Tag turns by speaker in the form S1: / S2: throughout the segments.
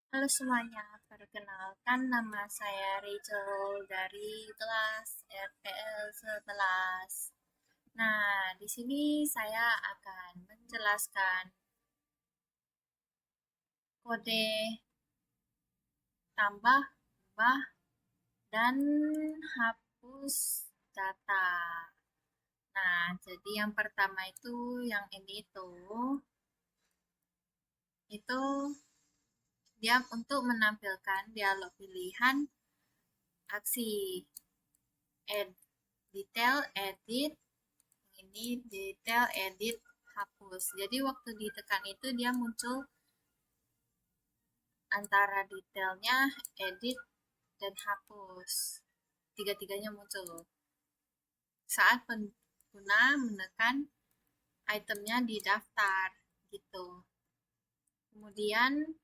S1: Halo semuanya, perkenalkan nama saya Rachel dari kelas RPL 11. Nah, di sini saya akan menjelaskan kode tambah, ubah, dan hapus data. Nah, jadi yang pertama yang ini itu dia untuk menampilkan dialog pilihan aksi add detail, edit, ini detail, edit, hapus. Jadi waktu ditekan itu dia muncul antara detailnya, edit, dan hapus. Tiga-tiganya muncul saat pengguna menekan itemnya di daftar gitu. Kemudian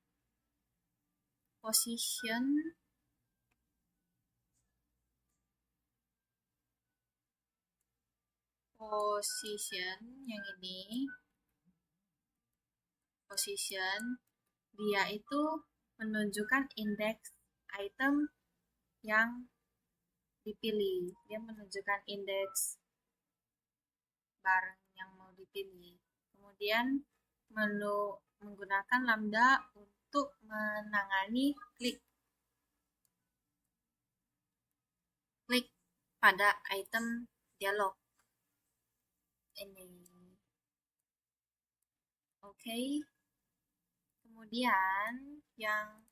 S1: position position yang ini position dia itu menunjukkan indeks item yang dipilih. Dia menunjukkan indeks barang yang mau dipilih. Kemudian menu menggunakan lambda untuk menangani klik klik pada item dialog ini. Oke. Kemudian yang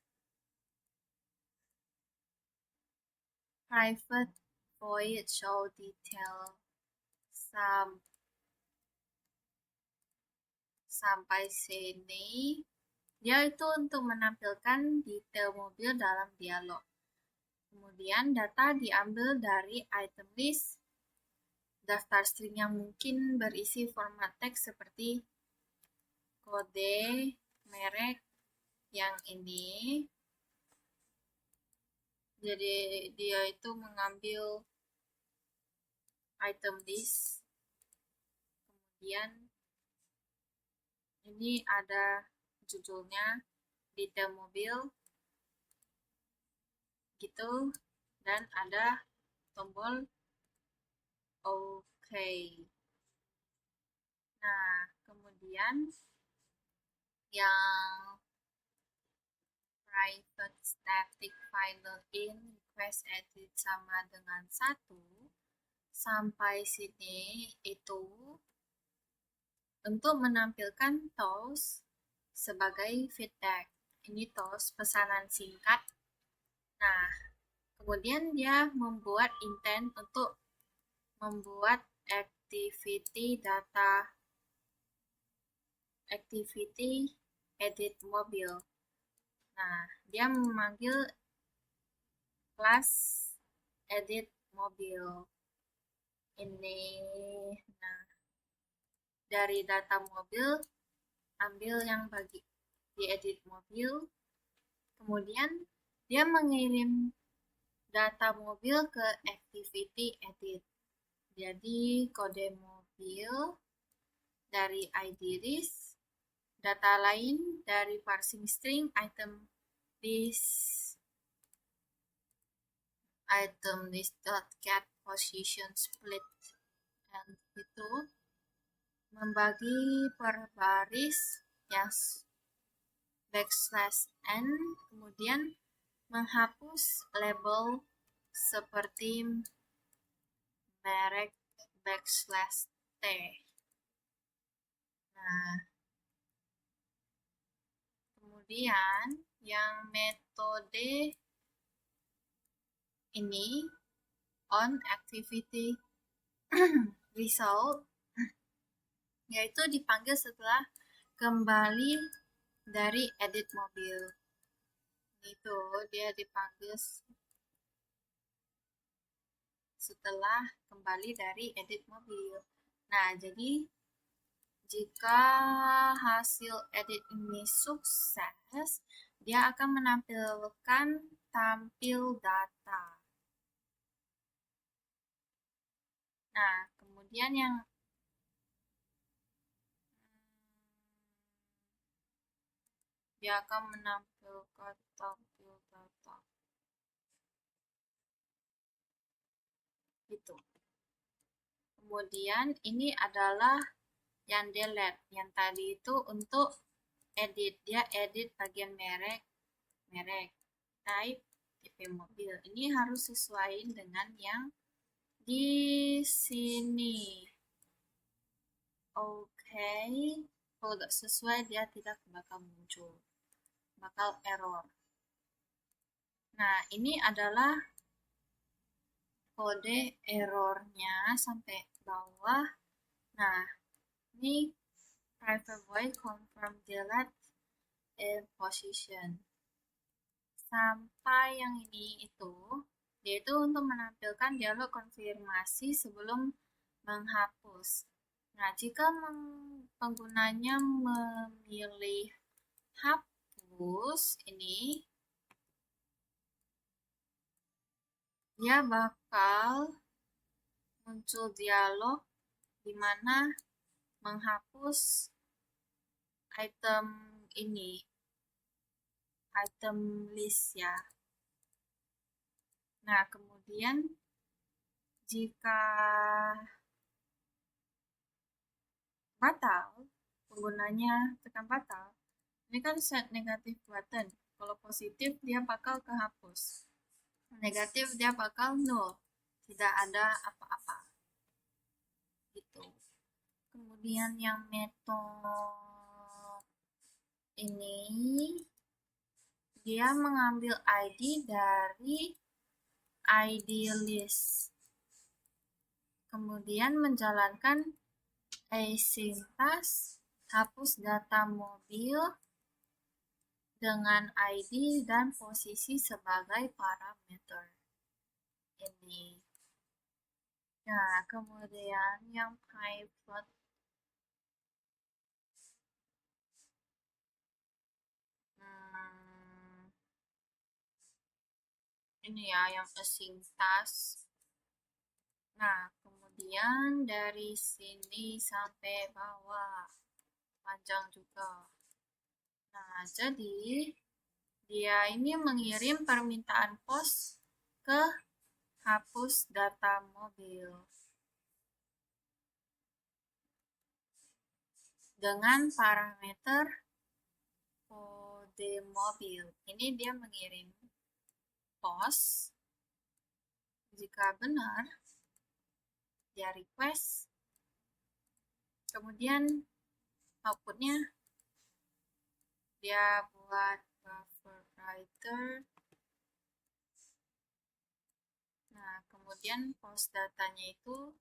S1: private void show detail sampai sini dia itu untuk menampilkan detail mobil dalam dialog. Kemudian data diambil dari item list daftar string yang mungkin berisi format teks seperti kode, merek yang ini. Jadi dia itu mengambil item list. Kemudian ini ada judulnya detail mobil gitu dan ada tombol OK. Nah, kemudian yang private static final in request edit sama dengan 1 sampai sini itu untuk menampilkan toast sebagai feedback. Ini toast pesanan singkat. Nah, kemudian dia membuat intent untuk membuat activity data activity edit mobil. Nah, dia memanggil kelas edit mobil ini. Nah, dari data mobil ambil yang bagi di edit mobil, kemudian dia mengirim data mobil ke activity edit. Jadi kode mobil dari id list, data lain dari parsing string item list.get position split, dan itu membagi per baris yang \n, kemudian menghapus label seperti merek \t. Nah, kemudian yang metode ini on activity result yaitu dipanggil setelah kembali dari edit mobil. Itu dia dipanggil setelah kembali dari edit mobil. Nah, jadi jika hasil edit ini sukses, dia akan menampilkan tampil data. Nah, kemudian yang dia akan menampilkan tabel data. Gitu. Kemudian ini adalah yang delete. Yang tadi itu untuk edit. Dia edit bagian merek, type, tipe mobil. Ini harus sesuaiin dengan yang di sini. Oke. Kalau nggak sesuai dia tidak bakal muncul. Bakal error. Nah, ini adalah kode errornya sampai bawah. Nah, ini private void confirm delete in position. Sampai yang ini itu, yaitu untuk menampilkan dialog konfirmasi sebelum menghapus. Nah, jika penggunanya memilih hapus ini, dia bakal muncul dialog di mana menghapus item ini, item list ya. Nah, kemudian jika batal, penggunanya tekan batal, ini kan set negatif button. Kalau positif dia bakal kehapus, negatif dia bakal nol, tidak ada apa-apa. Gitu. Kemudian yang metode ini dia mengambil ID dari ID list, kemudian menjalankan async task hapus data mobil dengan ID dan posisi sebagai parameter ini. Nah, kemudian yang private ini ya yang async task. Nah, kemudian dari sini sampai bawah panjang juga. Nah, jadi dia ini mengirim permintaan pos ke hapus data mobil dengan parameter kode mobil. Ini dia mengirim pos. Jika benar, dia request. Kemudian outputnya dia buat buffer writer. Nah, kemudian pos datanya itu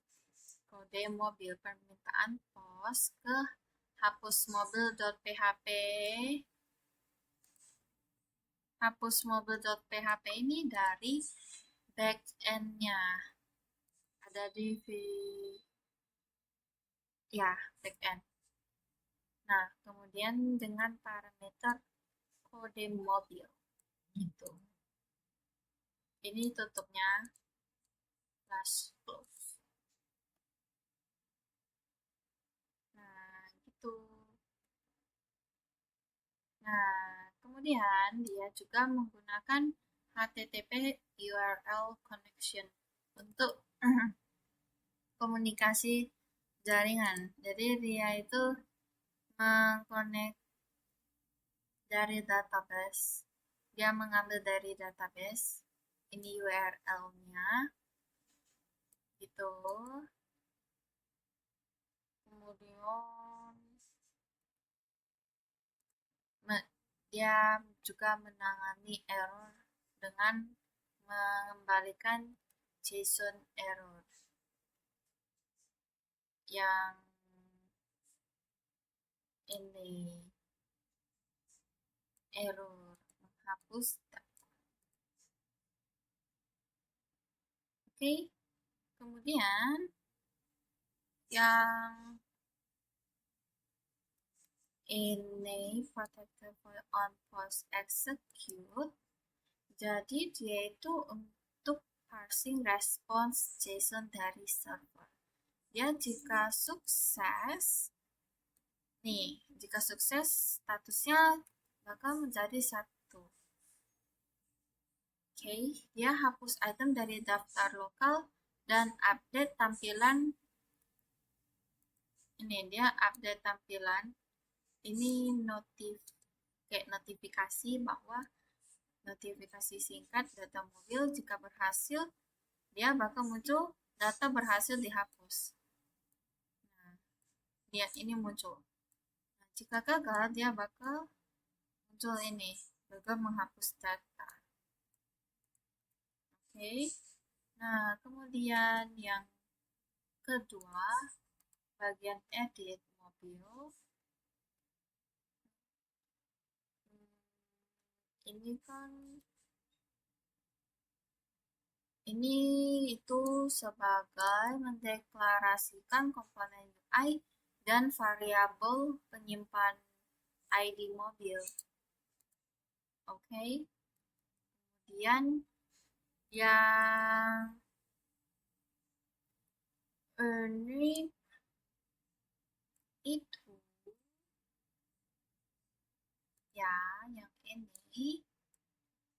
S1: kode mobil, permintaan pos ke hapus mobil.php. Hapus mobil.php ini dari backend-nya. Ada di backend. Nah, kemudian dengan parameter kode mobil. Gitu. Ini tutupnya flash close. Nah, gitu. Nah, kemudian dia juga menggunakan HTTP URL connection untuk komunikasi jaringan. Jadi dia itu mengkonek dari database. Dia mengambil dari database. Ini URL-nya. Gitu. Kemudian dia juga menangani error dengan mengembalikan JSON error yang ini error menghapus data. Oke, kemudian yang ini protected on post execute. Jadi dia itu untuk parsing response JSON dari server. Ya, jika sukses, nih, jika sukses statusnya bakal menjadi 1. Oke, dia hapus item dari daftar lokal dan update tampilan. Ini dia update tampilan. Ini kayak notifikasi bahwa notifikasi singkat data mobil jika berhasil, dia bakal muncul data berhasil dihapus. Nah, lihat ini muncul. Nah, jika gagal, dia bakal muncul ini, gagal menghapus data. Oke. Nah, kemudian yang kedua, bagian edit mobil. Ini kan ini itu sebagai mendeklarasikan komponen UI dan variabel penyimpan ID mobil. Oke. Kemudian yang ini itu ya, yang ini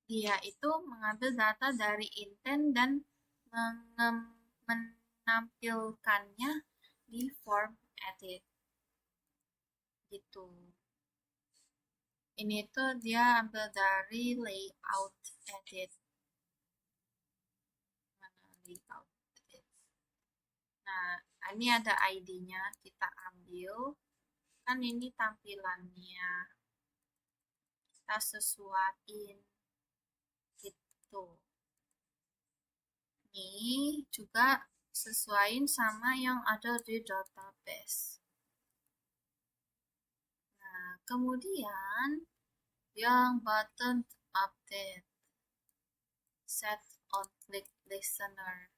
S1: dia itu mengambil data dari intent dan menampilkannya di form edit gitu. Ini tuh dia ambil dari layout edit. Mana layout edit? Nah, ini ada ID-nya, kita ambil. Kan ini tampilannya. Kita sesuaiin gitu. Ini juga sesuaiin sama yang ada di database. Nah, kemudian yang button update set on click listener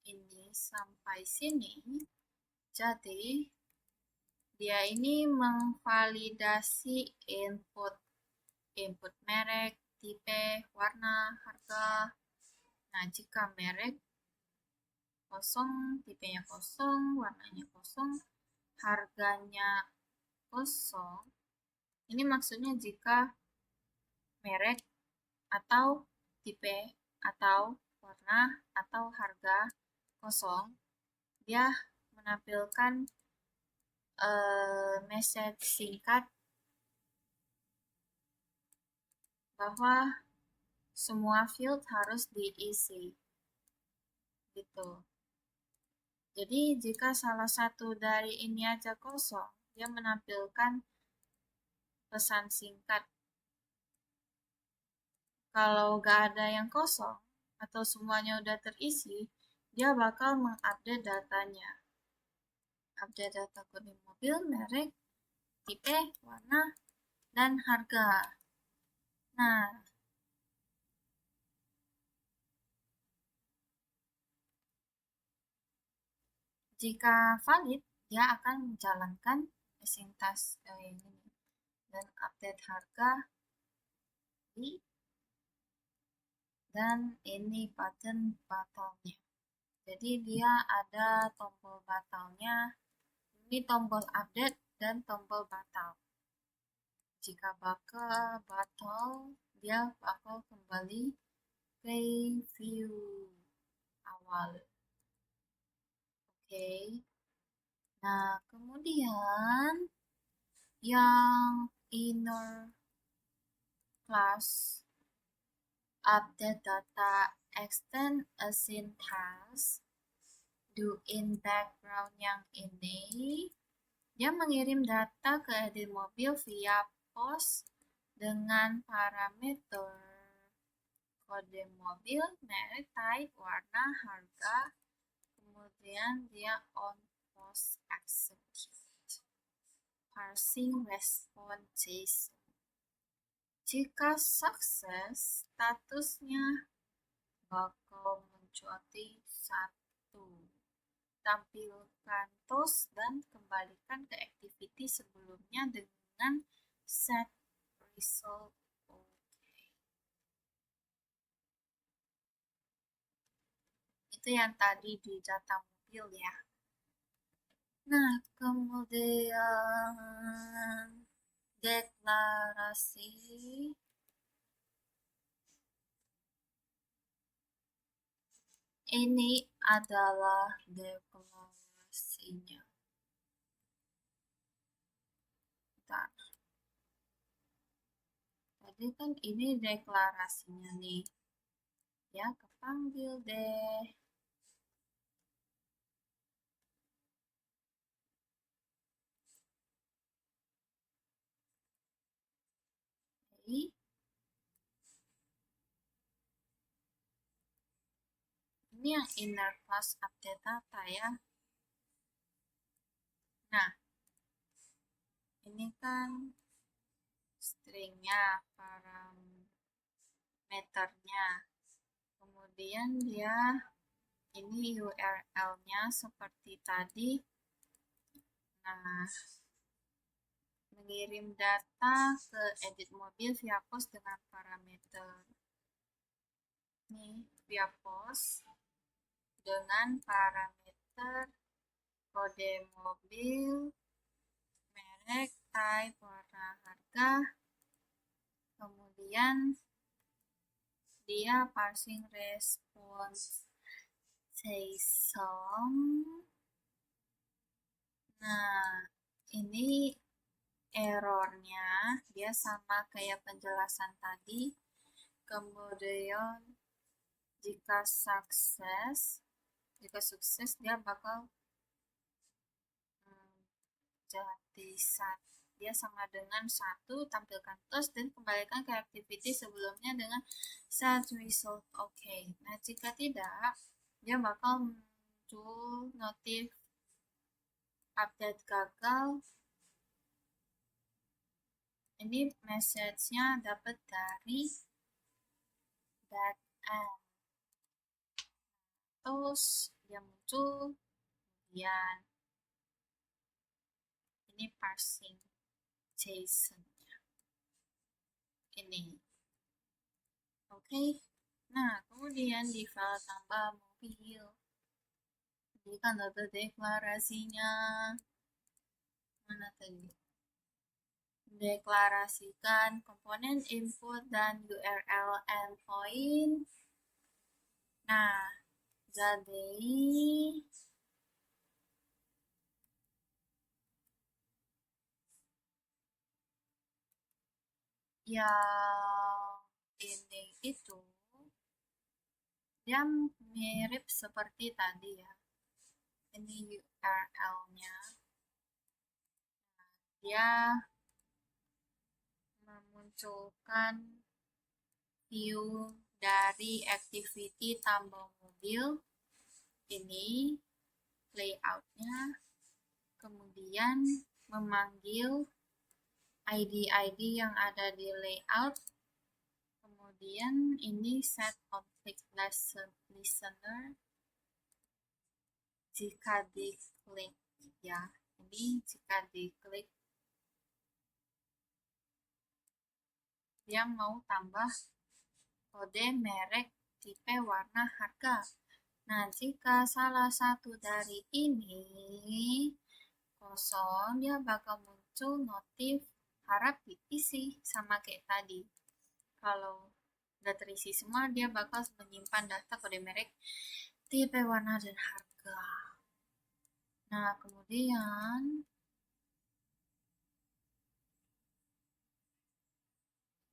S1: ini sampai sini, jadi dia ini memvalidasi input merek, tipe, warna, harga. Nah, jika merek kosong, tipenya kosong, warnanya kosong, harganya kosong, ini maksudnya jika merek atau tipe atau warna atau harga kosong, dia menampilkan message singkat bahwa semua field harus diisi gitu. Jadi jika salah satu dari ini aja kosong, dia menampilkan pesan singkat. Kalau gak ada yang kosong atau semuanya udah terisi, dia bakal mengupdate datanya. Update data kode mobil, merek, tipe, warna, dan harga. Nah, jika valid, dia akan menjalankan passing task ini dan update harga di dan ini button batalnya. Jadi dia ada tombol batalnya, ini tombol update dan tombol batal. Jika bakal batal, dia bakal kembali ke view awal. Oke. Nah, kemudian yang inner class update data extend async task do in background yang ini, dia mengirim data ke edit mobil via post dengan parameter kode mobil, merek, type, warna, harga, kemudian dia on post execute parsing response JSON. Jika sukses, statusnya bakal menjadi 1. Tampilkan toast dan kembalikan ke activity sebelumnya dengan set result OK. Itu yang tadi di data mobil ya. Nah, kemudian deklarasi ini adalah deklarasinya. Bentar. Tadi kan ini deklarasinya nih. Ya, kepanggil deh. Oke. Ini yang inner class update data ya. Nah, ini kan stringnya, parameternya. Kemudian dia ini URL-nya seperti tadi. Nah, mengirim data ke edit mobil via post dengan parameter. Ini via post dengan parameter kode mobil, merek, type, warna, harga. Kemudian dia parsing response JSON. Nah, ini errornya dia sama kayak penjelasan tadi. Kemudian jika sukses dia bakal jadi dia sama dengan 1, tampilkan toast dan kembalikan ke activity sebelumnya dengan set result oke. Nah, jika tidak, dia bakal muncul notif update gagal. Ini message-nya dapat dari backend. Terus dia muncul, kemudian ini parsing JSON-nya. Ini. Oke. Nah, kemudian di file tambah mobil. Ini kan ada deklarasinya. Mana tadi? Deklarasikan komponen input dan URL endpoint. Nah, jadi yang ini itu dia mirip seperti tadi ya. Ini URL-nya. Dia memunculkan view dari activity tambah mobil. Ini layout-nya. Kemudian memanggil ID-ID yang ada di layout. Kemudian ini set config listener. Jika diklik ya, ini jika diklik dia mau tambah kode, merek, tipe, warna, harga. Nah, jika salah satu dari ini kosong, dia bakal muncul notif harap diisi sama kayak tadi. Kalau udah terisi semua, dia bakal menyimpan data kode merek, tipe, warna, dan harga. Nah, kemudian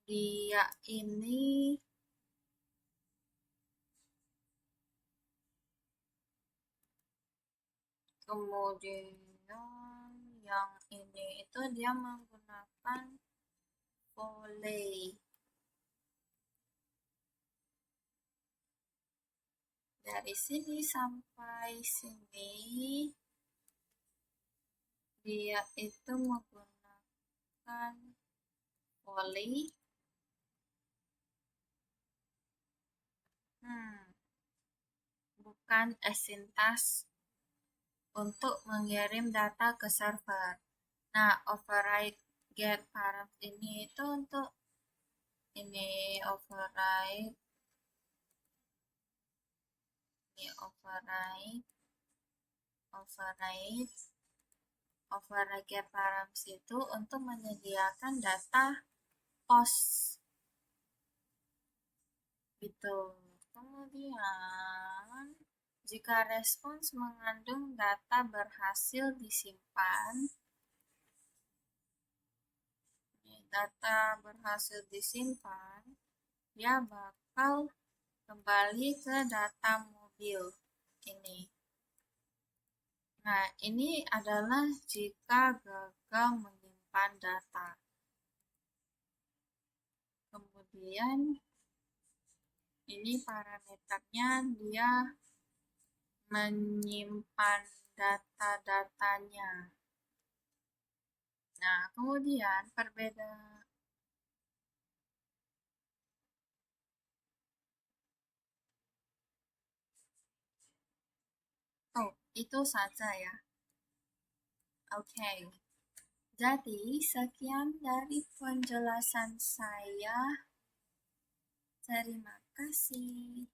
S1: dia ini kemudian yang ini itu dia menggunakan volley. Dari sini sampai sini dia itu menggunakan volley. Bukan asyntax untuk mengirim data ke server. Nah, override get parent ini itu untuk ini override Overage params itu untuk menyediakan data pos gitu. Kemudian jika respons mengandung data berhasil disimpan, dia bakal kembali ke data mobil ini. Nah, ini adalah jika gagal menyimpan data. Kemudian ini parameternya, dia menyimpan data-datanya. Nah, kemudian perbedaan itu saja ya. Oke. Jadi, sekian dari penjelasan saya. Terima kasih.